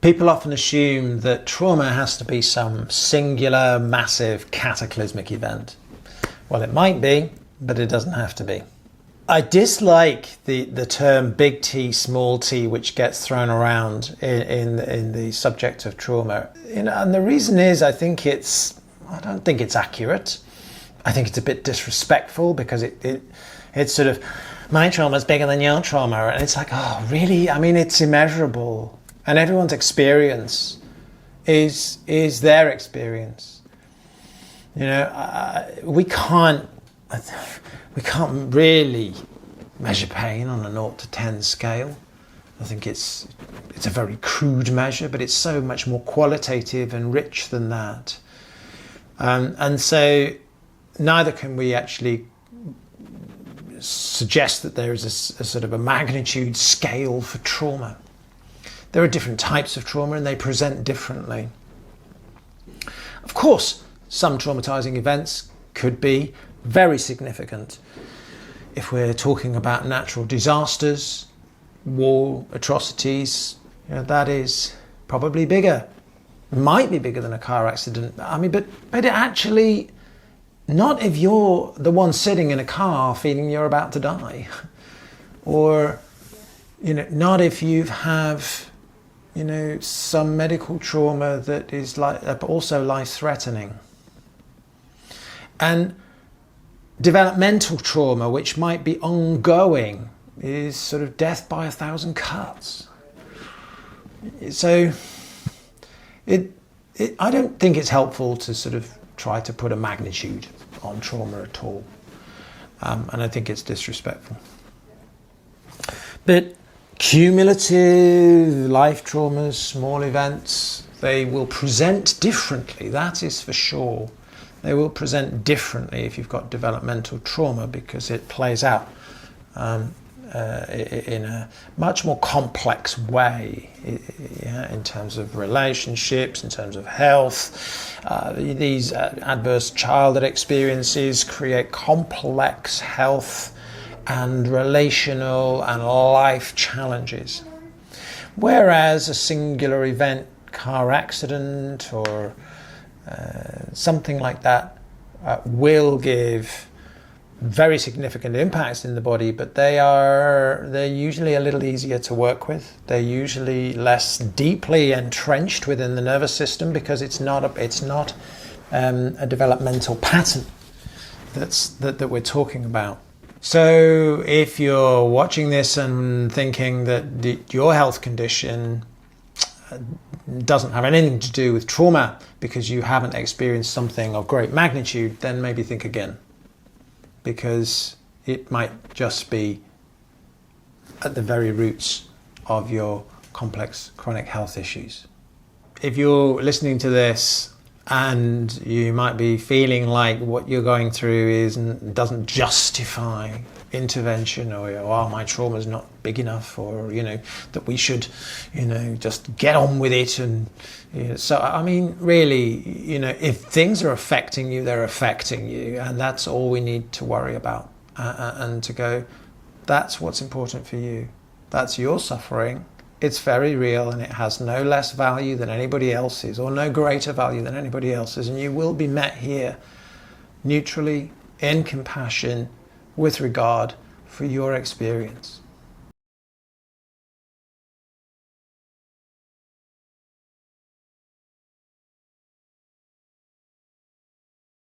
People often assume that trauma has to be some singular, massive, cataclysmic event. Well, it might be, but it doesn't have to be. I dislike the term big T, small t, which gets thrown around in the subject of trauma. And the reason is I don't think it's accurate. I think it's a bit disrespectful because it's sort of, my trauma is bigger than your trauma. And it's like, oh, really? I mean, it's immeasurable. And everyone's experience is their experience. We can't really measure pain on a 0 to 10 scale. I think it's a very crude measure, but it's so much more qualitative and rich than that. And so neither can we actually suggest that there is a sort of a magnitude scale for trauma. There are different types of trauma and they present differently. Of course, some traumatizing events could be very significant. If we're talking about natural disasters, war, atrocities, that is probably bigger. Might be bigger than a car accident. I mean, but it actually, not if you're the one sitting in a car feeling you're about to die. Or, not if you have some medical trauma that is also life-threatening. And developmental trauma, which might be ongoing, is sort of death by 1,000 cuts. So I don't think it's helpful to sort of try to put a magnitude on trauma at all. And I think it's disrespectful. But cumulative life traumas, small events, they will present differently, that is for sure. They will present differently if you've got developmental trauma because it plays out in a much more complex way in terms of relationships, in terms of health. These adverse childhood experiences create complex health and relational and life challenges. Whereas a singular event, car accident or something like that will give very significant impacts in the body, but they're usually a little easier to work with. They're usually less deeply entrenched within the nervous system because it's not a developmental pattern that we're talking about. So if you're watching this and thinking that your health condition doesn't have anything to do with trauma because you haven't experienced something of great magnitude, then maybe think again, because it might just be at the very roots of your complex chronic health issues. If you're listening to this and you might be feeling like what you're going through doesn't justify intervention, or my trauma is not big enough, or that we should just get on with it, and so I mean really, if things are affecting you, they're affecting you, and that's all we need to worry about, and to go, that's what's important for you, that's your suffering. It's very real and it has no less value than anybody else's, or no greater value than anybody else's, and you will be met here neutrally, in compassion, with regard for your experience.